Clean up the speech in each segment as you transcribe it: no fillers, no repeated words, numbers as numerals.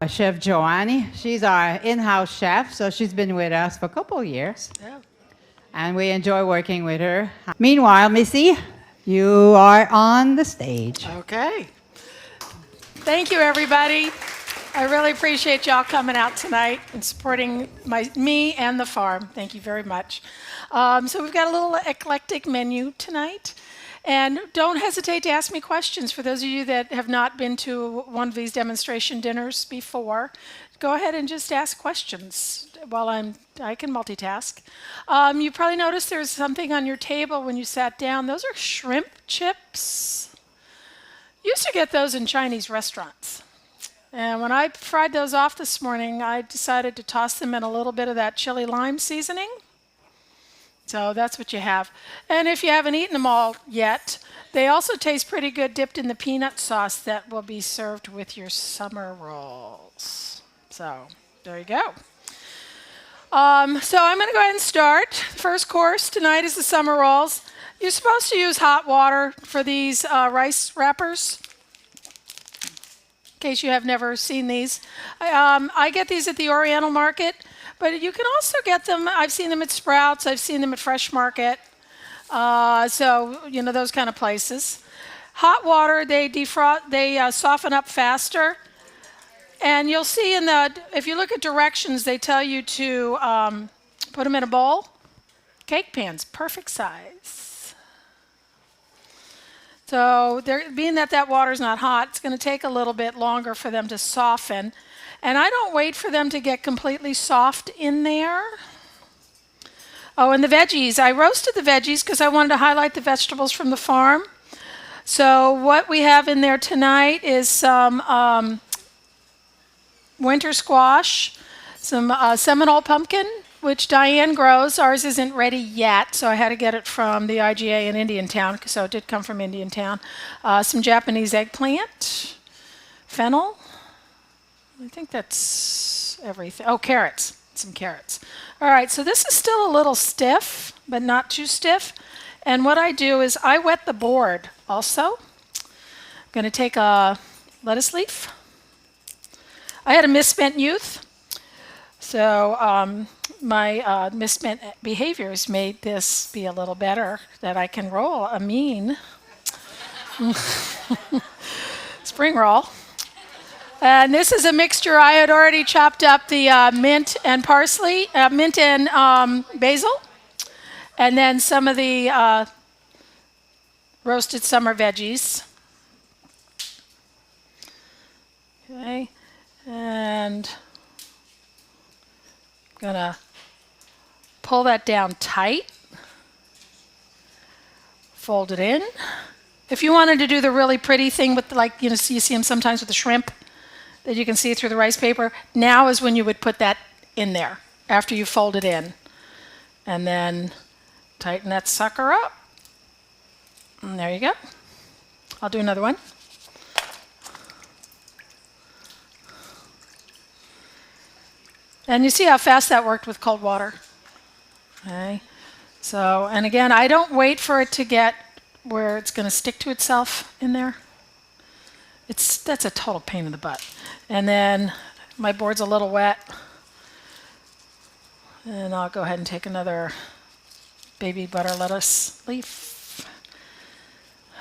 Chef Joanie. She's our in-house chef, so she's been with us for a couple of years. Yeah. And we enjoy working with her. Meanwhile, Missy, you are on the stage. Okay. Thank you, everybody. I really appreciate y'all coming out tonight and supporting me and the farm. Thank you very much. So we've got a little eclectic menu tonight. And don't hesitate to ask me questions. For those of you that have not been to one of these demonstration dinners before, go ahead and just ask questions while I can multitask. You probably noticed there's something on your table when you sat down. Those are shrimp chips. You used to get those in Chinese restaurants. And when I fried those off this morning, I decided to toss them in a little bit of that chili lime seasoning. So that's what you have. And if you haven't eaten them all yet, they also taste pretty good dipped in the peanut sauce that will be served with your summer rolls. So there you go. So I'm going to go ahead and start. First course tonight is the summer rolls. You're supposed to use hot water for these rice wrappers, in case you have never seen these. I get these at the Oriental Market. But you can also get them, I've seen them at Sprouts, I've seen them at Fresh Market, so, those kind of places. Hot water, they soften up faster. And you'll see if you look at directions, they tell you to put them in a bowl. Cake pans, perfect size. So being that water's not hot, it's going to take a little bit longer for them to soften. And I don't wait for them to get completely soft in there. Oh, and the veggies. I roasted the veggies because I wanted to highlight the vegetables from the farm. So what we have in there tonight is some winter squash, some Seminole pumpkin, which Diane grows. Ours isn't ready yet, so I had to get it from the IGA in Indiantown, so it did come from Indiantown. Some Japanese eggplant, fennel. I think that's everything. Oh, carrots. Some carrots. All right, so this is still a little stiff, but not too stiff. And what I do is I wet the board also. I'm going to take a lettuce leaf. I had a misspent youth, so my misspent behaviors made this be a little better, that I can roll a mean spring roll. And this is a mixture. I had already chopped up the mint and parsley, mint and basil, and then some of the roasted summer veggies. Okay, and I'm gonna pull that down tight, fold it in. If you wanted to do the really pretty thing with, you see them sometimes with the shrimp, that you can see through the rice paper, now is when you would put that in there, after you fold it in. And then tighten that sucker up. And there you go. I'll do another one. And you see how fast that worked with cold water. Okay. So, and again, I don't wait for it to get where it's going to stick to itself in there. That's a total pain in the butt. And then my board's a little wet. And I'll go ahead and take another baby butter lettuce leaf.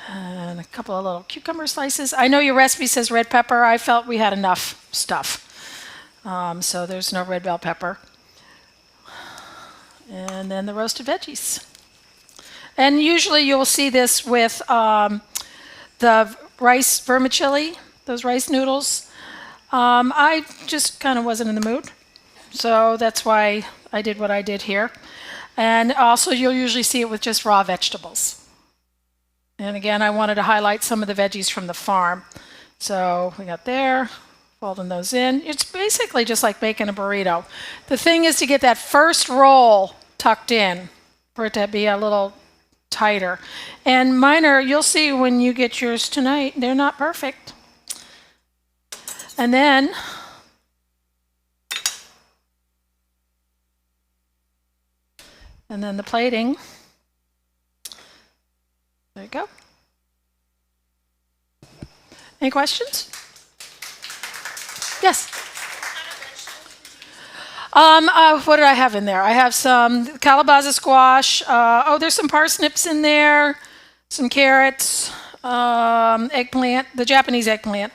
And a couple of little cucumber slices. I know your recipe says red pepper. I felt we had enough stuff. So there's no red bell pepper. And then the roasted veggies. And usually you'll see this with the rice vermicelli, those rice noodles. I just kind of wasn't in the mood, so that's why I did what I did here. And also you'll usually see it with just raw vegetables. And again, I wanted to highlight some of the veggies from the farm. So we got there, folding those in. It's basically just like making a burrito. The thing is to get that first roll tucked in for it to be a little tighter. And mine are, you'll see when you get yours tonight, they're not perfect. And then the plating. There you go. Any questions? Yes. What did I have in there? I have some calabaza squash. There's some parsnips in there, some carrots, eggplant, the Japanese eggplant,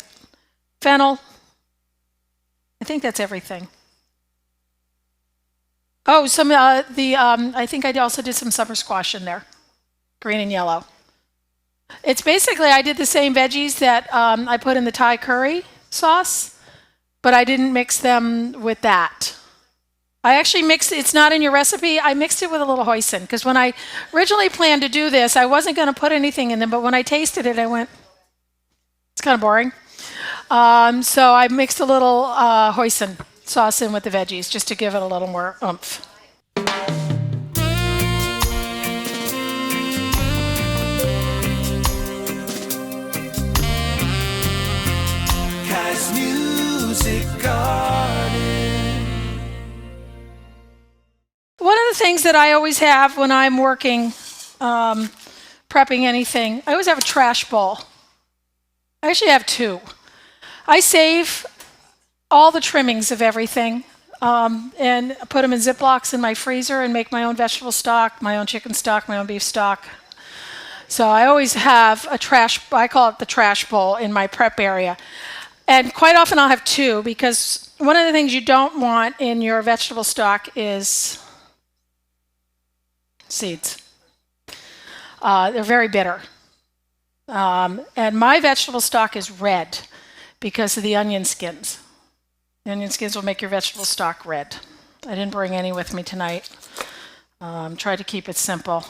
fennel. I think that's everything. Oh, I think I also did some summer squash in there, green and yellow. It's basically, I did the same veggies that I put in the Thai curry sauce, but I didn't mix them with that. I actually mixed it's not in your recipe. I mixed it with a little hoisin because when I originally planned to do this, I wasn't going to put anything in them, but when I tasted it, I went, it's kind of boring. So I mixed a little hoisin sauce in with the veggies just to give it a little more oomph. Kai's Music Garden. One of the things that I always have when I'm working, prepping anything, I always have a trash bowl. I actually have two. I save all the trimmings of everything and put them in Ziplocs in my freezer and make my own vegetable stock, my own chicken stock, my own beef stock. So I always have I call it the trash bowl in my prep area. And quite often I'll have two because one of the things you don't want in your vegetable stock is seeds. They're very bitter. And my vegetable stock is red because of the onion skins. The onion skins will make your vegetable stock red. I didn't bring any with me tonight. Tried to keep it simple.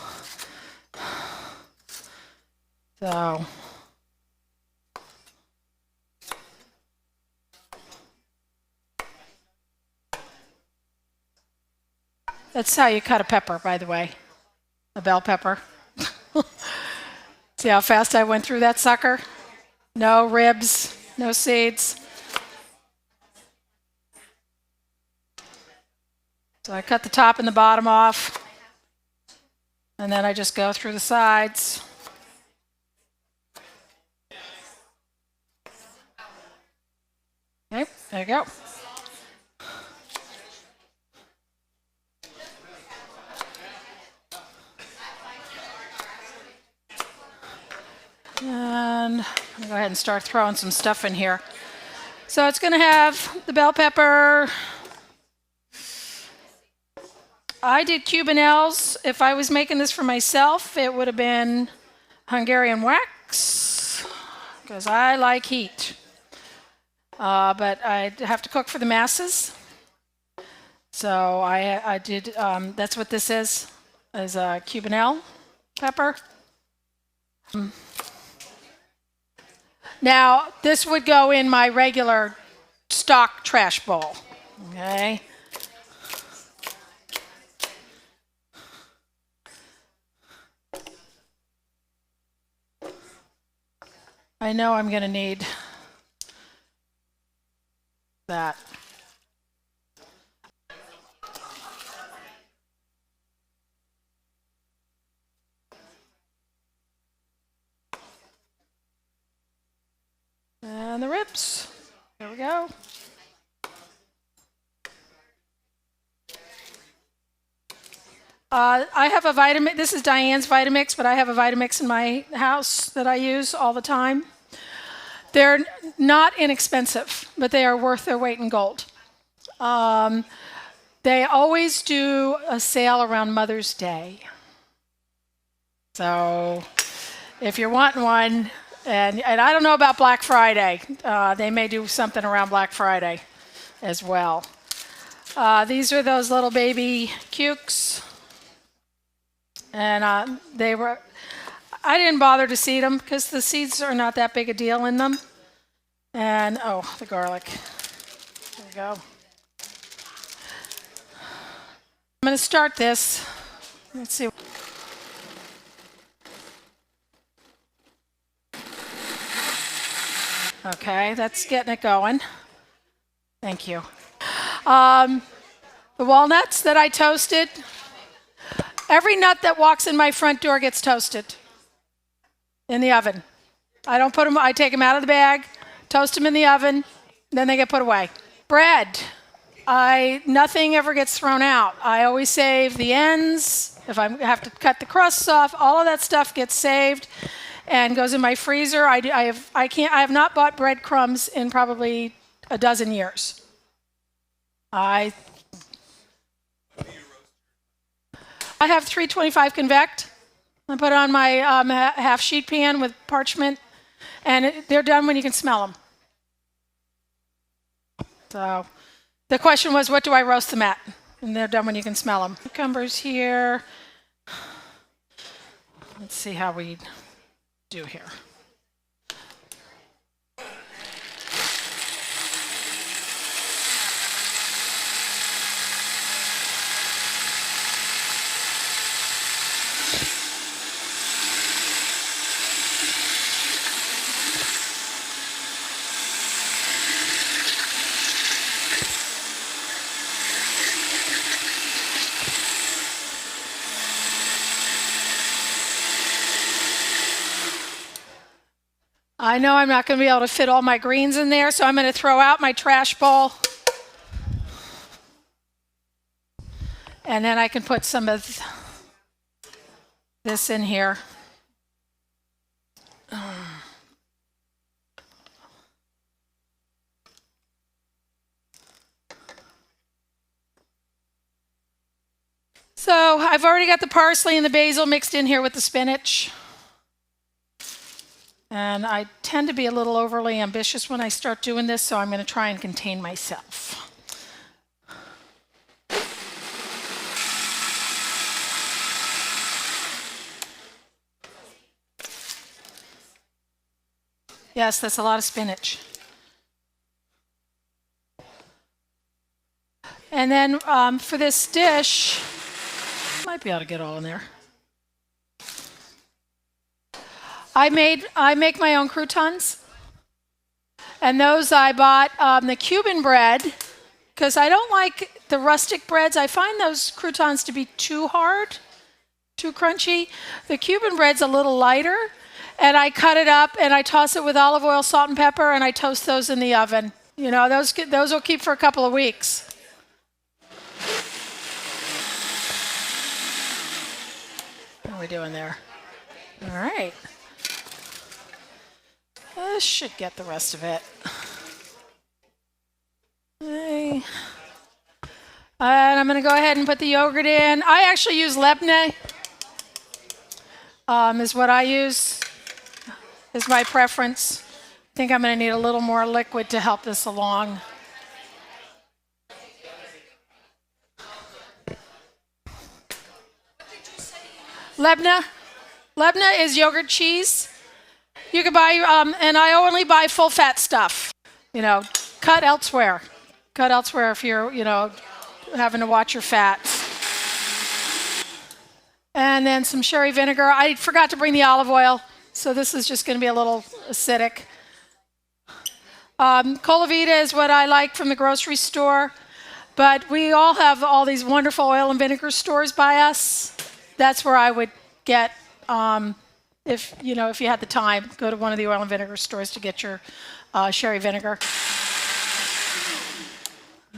So, that's how you cut a pepper, by the way, a bell pepper. See how fast I went through that sucker? No ribs, no seeds. So I cut the top and the bottom off, and then I just go through the sides. Okay, there you go. And I'm gonna go ahead and start throwing some stuff in here. So it's gonna have the bell pepper. I did Cubanelles. If I was making this for myself, it would have been Hungarian wax, because I like heat. But I have to cook for the masses. So I did, that's what this is a Cubanelle pepper. Now, this would go in my regular stock trash bowl, okay? I know I'm going to need that. And the ribs. There we go. I have a Vitamix. This is Diane's Vitamix, but I have a Vitamix in my house that I use all the time. They're not inexpensive, but they are worth their weight in gold. They always do a sale around Mother's Day. So if you're wanting one, and I don't know about Black Friday. They may do something around Black Friday as well. These are those little baby cukes. And I didn't bother to seed them because the seeds are not that big a deal in them. And, the garlic. There we go. I'm going to start this. Let's see. Okay, that's getting it going. Thank you. The walnuts that I toasted. Every nut that walks in my front door gets toasted in the oven. I don't put them, I take them out of the bag, toast them in the oven, then they get put away. Bread. Nothing ever gets thrown out. I always save the ends. If I have to cut the crusts off, all of that stuff gets saved and goes in my freezer. I have not bought breadcrumbs in probably a dozen years. I have 325 convect. I put it on my half sheet pan with parchment, and they're done when you can smell them. So the question was, what do I roast them at? And they're done when you can smell them. Cucumbers here. Let's see how we do here. I know I'm not going to be able to fit all my greens in there, so I'm going to throw out my trash bowl. And then I can put some of this in here. So I've already got the parsley and the basil mixed in here with the spinach. And I tend to be a little overly ambitious when I start doing this, so I'm going to try and contain myself. Yes, that's a lot of spinach. And then for this dish, might be able to get all in there. I make my own croutons, and those I bought the Cuban bread because I don't like the rustic breads. I find those croutons to be too hard, too crunchy. The Cuban bread's a little lighter, and I cut it up and I toss it with olive oil, salt, and pepper, and I toast those in the oven. You know, those will keep for a couple of weeks. What are we doing there? All right. This should get the rest of it. Okay. And I'm going to go ahead and put the yogurt in. I actually use Lebne, is what I use, is my preference. I think I'm going to need a little more liquid to help this along. Lebne. Lebne is yogurt cheese. You can buy, and I only buy full fat stuff. You know, cut elsewhere. Cut elsewhere if you're, having to watch your fats. And then some sherry vinegar. I forgot to bring the olive oil, so this is just going to be a little acidic. Cola Vita is what I like from the grocery store, but we all have all these wonderful oil and vinegar stores by us. That's where I would get. If you had the time, go to one of the oil and vinegar stores to get your sherry vinegar.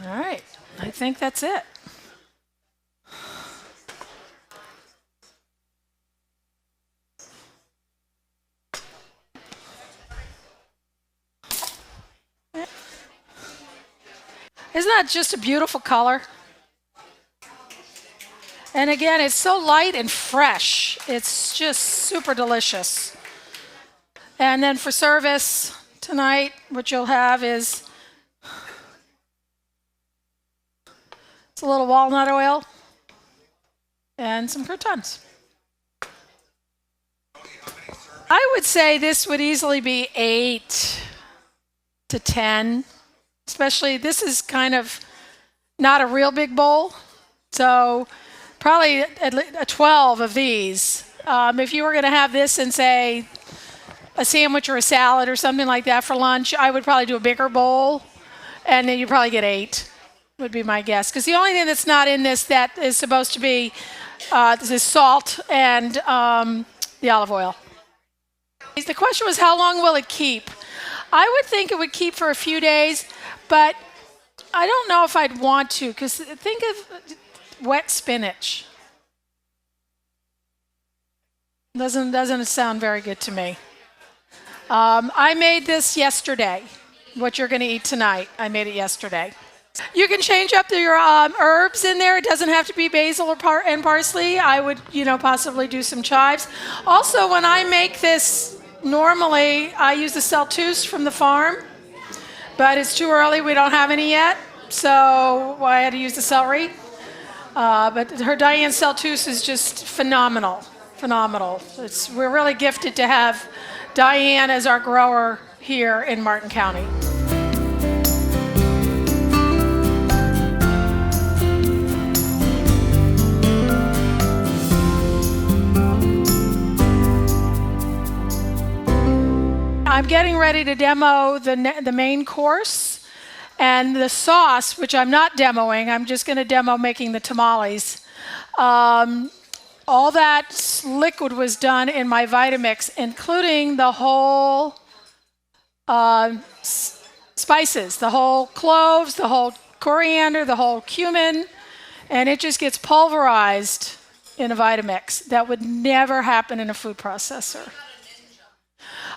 All right, I think that's it. Isn't that just a beautiful color? And again, it's so light and fresh. It's just super delicious. And then for service tonight, what you'll have is it's a little walnut oil and some croutons. I would say this would easily be 8 to 10, especially this is kind of not a real big bowl. So probably a 12 of these. If you were going to have this in, say, a sandwich or a salad or something like that for lunch, I would probably do a bigger bowl, and then you'd probably get 8, would be my guess. Because the only thing that's not in this that is supposed to be is salt and the olive oil. The question was, how long will it keep? I would think it would keep for a few days, but I don't know if I'd want to, because think of wet spinach. Doesn't sound very good to me. I made this yesterday. What you're going to eat tonight, I made it yesterday. You can change up your herbs in there. It doesn't have to be basil and parsley. I would, possibly do some chives. Also, when I make this, normally I use the celtuce from the farm, but it's too early. We don't have any yet, so I had to use the celery. But her Diane celtuce is just phenomenal. We're really gifted to have Diane as our grower here in Martin County. I'm getting ready to demo the main course, and the sauce, which I'm not demoing. I'm just going to demo making the tamales. All that liquid was done in my Vitamix, including the whole spices, the whole cloves, the whole coriander, the whole cumin, and it just gets pulverized in a Vitamix. That would never happen in a food processor.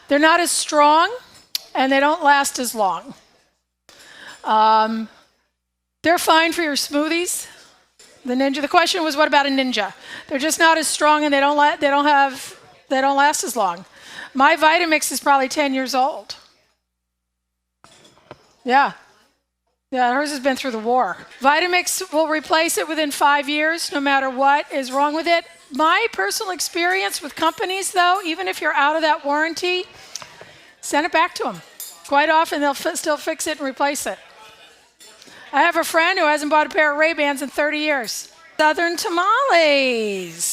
They're not as strong, and they don't last as long. They're fine for your smoothies. The Ninja. The question was, what about a Ninja? They're just not as strong, and they don't last as long. My Vitamix is probably 10 years old. Yeah, hers has been through the war. Vitamix will replace it within 5 years, no matter what is wrong with it. My personal experience with companies, though, even if you're out of that warranty, send it back to them. Quite often, they'll still fix it and replace it. I have a friend who hasn't bought a pair of Ray-Bans in 30 years. Southern tamales.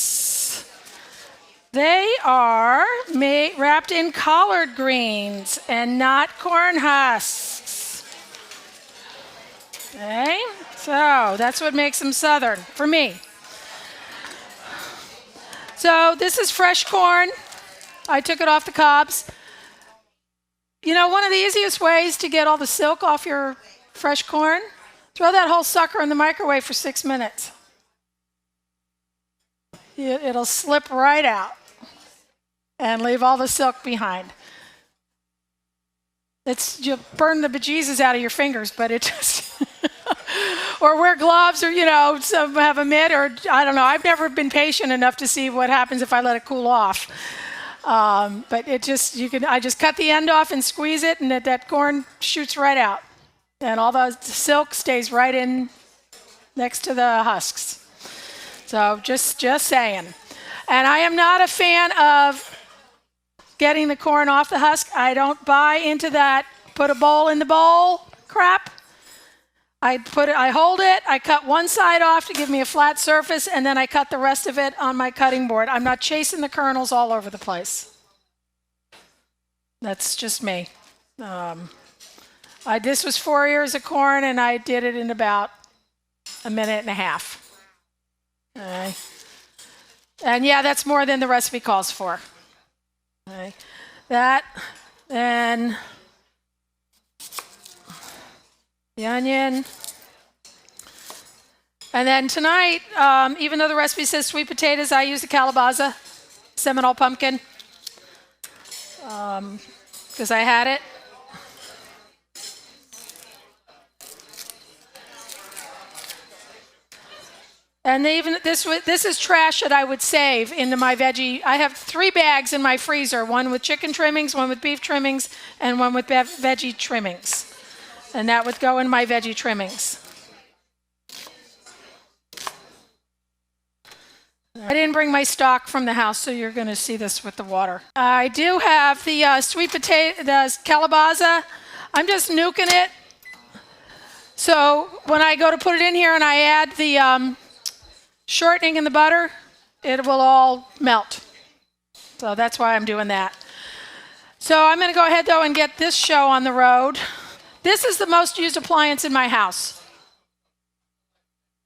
They are wrapped in collard greens and not corn husks. Okay, so that's what makes them Southern for me. So this is fresh corn. I took it off the cobs. One of the easiest ways to get all the silk off your fresh corn, throw that whole sucker in the microwave for 6 minutes. It'll slip right out and leave all the silk behind. You'll burn the bejesus out of your fingers, but it just... or wear gloves, or, some have a mitt, or I don't know. I've never been patient enough to see what happens if I let it cool off. But I just cut the end off and squeeze it, and that corn shoots right out. And all the silk stays right in next to the husks. So just saying. And I am not a fan of getting the corn off the husk. I don't buy into that put a bowl in the bowl crap. I hold it, I cut one side off to give me a flat surface, and then I cut the rest of it on my cutting board. I'm not chasing the kernels all over the place. That's just me. This was 4 ears of corn, and I did it in about a minute and a half. Okay. And yeah, that's more than the recipe calls for. Okay. That, then the onion. And then tonight, even though the recipe says sweet potatoes, I use the calabaza, Seminole pumpkin, because I had it. And even this is trash that I would save into my veggie. I have 3 bags in my freezer, one with chicken trimmings, one with beef trimmings, and one with veggie trimmings. And that would go in my veggie trimmings. I didn't bring my stock from the house, so you're going to see this with the water. I do have the sweet potato, the calabaza. I'm just nuking it. So when I go to put it in here and I add the shortening in the butter, it will all melt. So that's why I'm doing that. So I'm going to go ahead, though, and get this show on the road. This is the most used appliance in my house,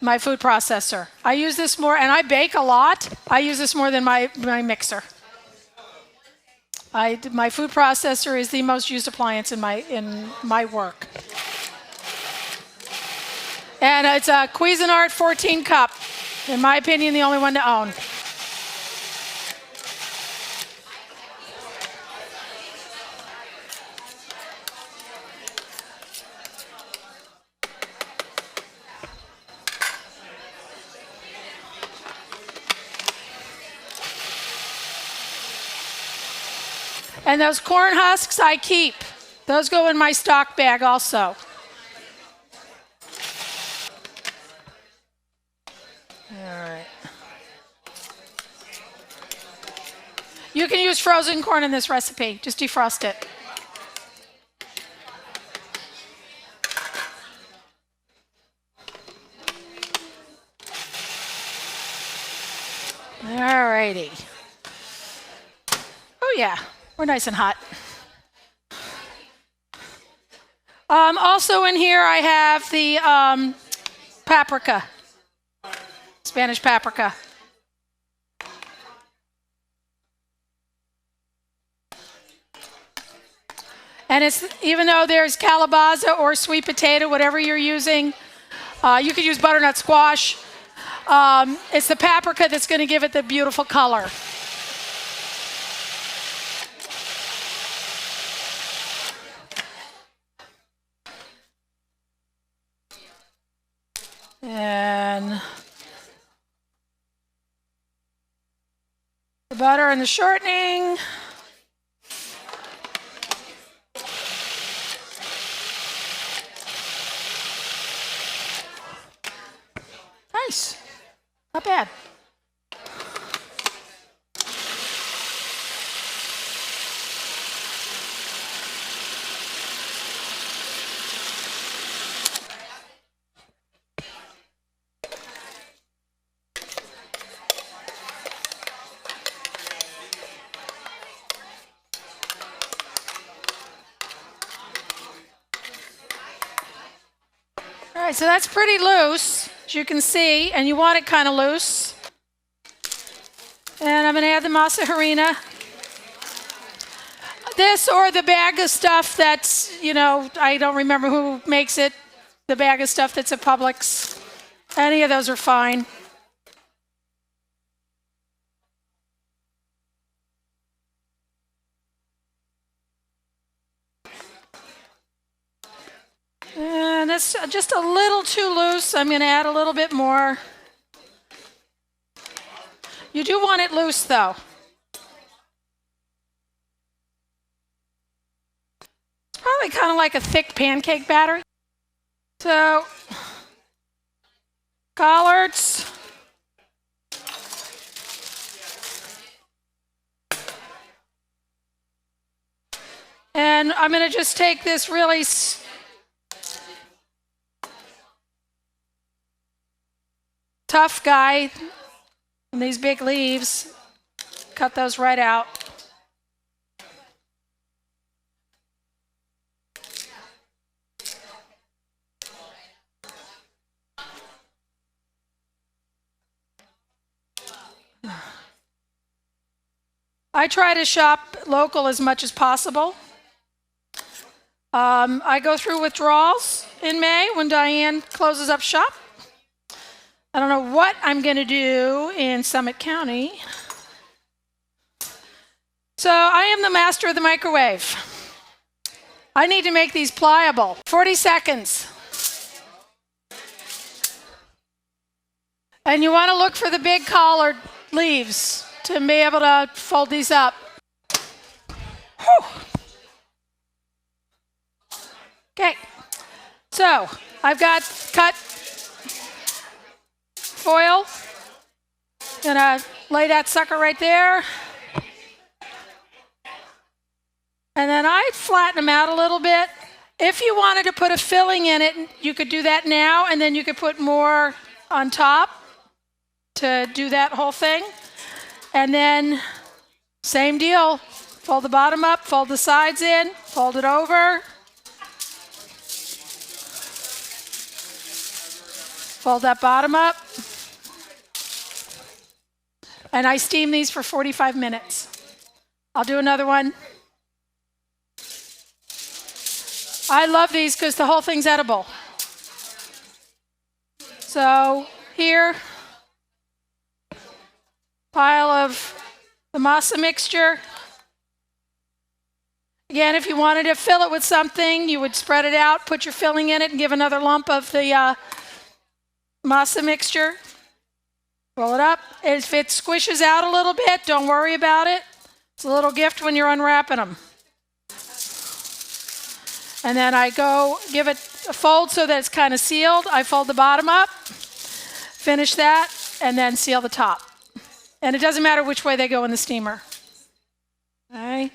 my food processor. I use this more, and I bake a lot. I use this more than my mixer. My food processor is the most used appliance in my work. And it's a Cuisinart 14 cup. In my opinion, the only one to own. And those corn husks I keep. Those go in my stock bag also. All right. You can use frozen corn in this recipe. Just defrost it. All righty. Oh yeah, we're nice and hot. Also in here I have the paprika, Spanish paprika. And it's, even though there's calabaza or sweet potato, whatever you're using, you could use butternut squash. It's the paprika that's going to give it the beautiful color. And the butter and the shortening. Nice. Not bad. All right, so that's pretty loose, as you can see, and you want it kind of loose. And I'm going to add the masa harina. This or the bag of stuff that's, I don't remember who makes it, the bag of stuff that's at Publix. Any of those are fine. And it's just a little too loose. I'm going to add a little bit more. You do want it loose, though. It's probably kind of like a thick pancake batter. So, collards. And I'm going to just take this really tough guy and these big leaves, cut those right out. I try to shop local as much as possible. I go through withdrawals in May when Diane closes up shop. I don't know what I'm going to do in Summit County. So I am the master of the microwave. I need to make these pliable. 40 seconds. And you want to look for the big collard leaves to be able to fold these up. Whew. Okay, so I've got cut foil. Gonna lay that sucker right there. And then I flatten them out a little bit. If you wanted to put a filling in it, you could do that now, and then you could put more on top to do that whole thing. And then same deal, fold the bottom up, fold the sides in, fold it over. Fold that bottom up. And I steam these for 45 minutes. I'll do another one. I love these because the whole thing's edible. So here, pile of the masa mixture. Again, if you wanted to fill it with something, you would spread it out, put your filling in it, and give another lump of the masa mixture. Roll it up. If it squishes out a little bit, don't worry about it. It's a little gift when you're unwrapping them. And then I go give it a fold so that it's kind of sealed. I fold the bottom up, finish that, and then seal the top. And it doesn't matter which way they go in the steamer. Okay.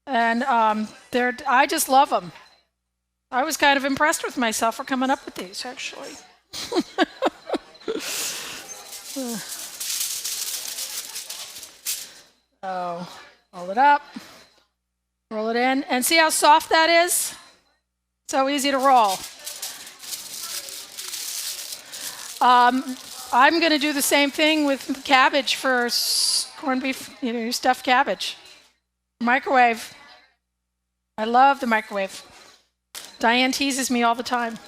And I just love them. I was kind of impressed with myself for coming up with these, actually. So, roll it up, roll it in, and see how soft that is? So easy to roll. I'm going to do the same thing with cabbage for corned beef, your stuffed cabbage. Microwave. I love the microwave. Diane teases me all the time.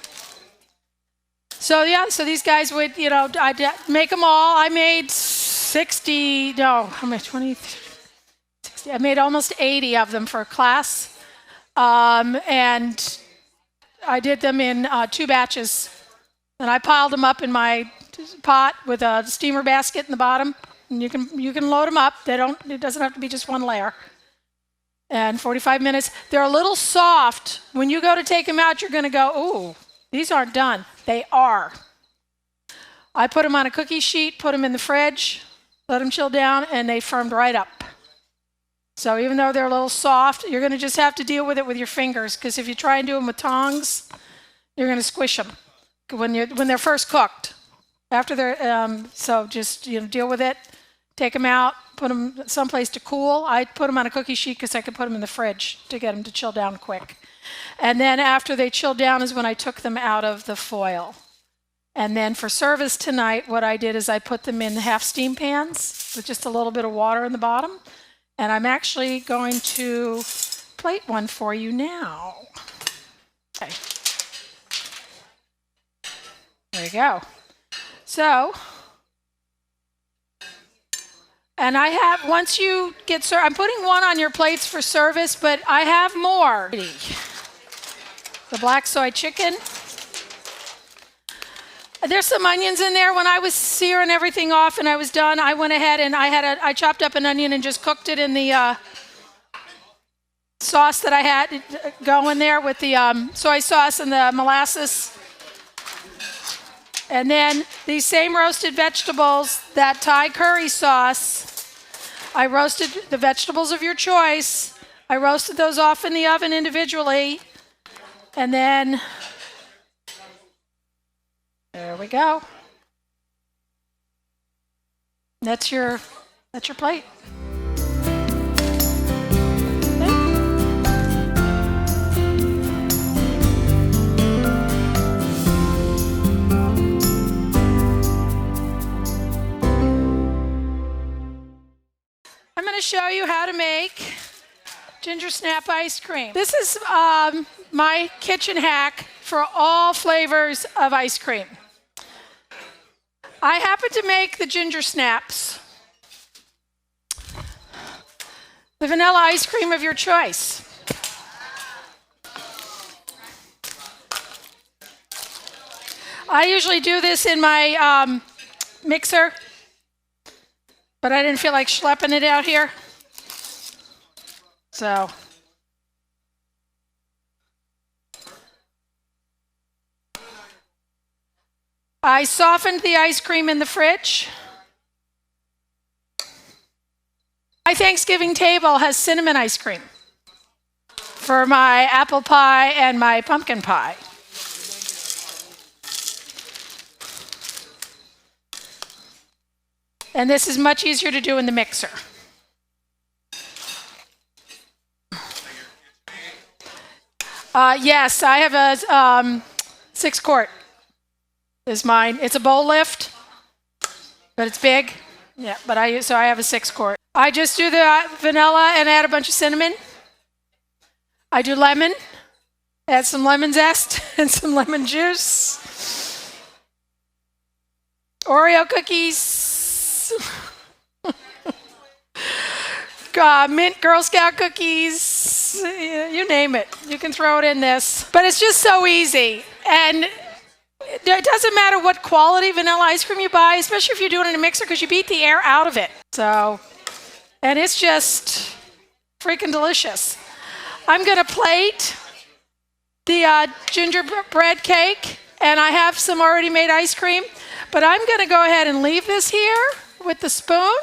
So yeah, so these guys would, I'd make them all. I made 60, no, how many, 20, 60, I made almost 80 of them for a class. And I did them in 2 batches. And I piled them up in my pot with a steamer basket in the bottom. And you can load them up. It doesn't have to be just one layer. And 45 minutes. They're a little soft. When you go to take them out, you're going to go, ooh, these aren't done. They are. I put them on a cookie sheet, put them in the fridge, let them chill down, and they firmed right up. So even though they're a little soft, you're going to just have to deal with it with your fingers, because if you try and do them with tongs, you're going to squish them when they're first cooked. After they're so just deal with it. Take them out, put them someplace to cool. I put them on a cookie sheet because I could put them in the fridge to get them to chill down quick. And then after they chilled down is when I took them out of the foil. And then for service tonight, what I did is I put them in half steam pans with just a little bit of water in the bottom. And I'm actually going to plate one for you now. Okay. There you go. So, and I have, once you get served, I'm putting one on your plates for service, but I have more. The black soy chicken. There's some onions in there. When I was searing everything off and I was done, I went ahead and I chopped up an onion and just cooked it in the sauce that I had going there with the soy sauce and the molasses. And then these same roasted vegetables, that Thai curry sauce, I roasted the vegetables of your choice. I roasted those off in the oven individually. And then, there we go. That's your plate. I'm going to show you how to make Gingersnap ice cream. This is my kitchen hack for all flavors of ice cream. I happen to make the Gingersnaps, the vanilla ice cream of your choice. I usually do this in my mixer, but I didn't feel like schlepping it out here. So, I softened the ice cream in the fridge. My Thanksgiving table has cinnamon ice cream for my apple pie and my pumpkin pie. And this is much easier to do in the mixer. Yes, I have a 6-quart is mine. It's a bowl lift, but it's big. Yeah, but I have a 6-quart. I just do the vanilla and add a bunch of cinnamon. I do lemon, add some lemon zest and some lemon juice. Oreo cookies. Mint Girl Scout cookies. You name it. You can throw it in this. But it's just so easy. And it doesn't matter what quality vanilla ice cream you buy, especially if you do it in a mixer, because you beat the air out of it. So, and it's just freaking delicious. I'm going to plate the gingerbread cake, and I have some already made ice cream, but I'm going to go ahead and leave this here with the spoon.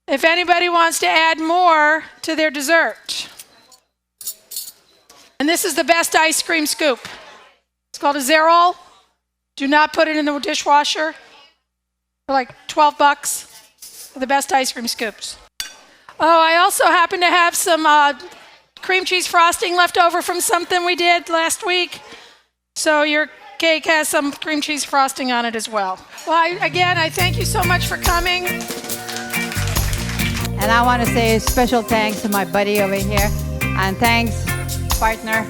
If anybody wants to add more to their dessert. And this is the best ice cream scoop. It's called a Zerol. Do not put it in the dishwasher. For like $12 for the best ice cream scoops. Oh, I also happen to have some cream cheese frosting left over from something we did last week. So your cake has some cream cheese frosting on it as well. Well, I thank you so much for coming. And I want to say a special thanks to my buddy over here. And thanks, partner.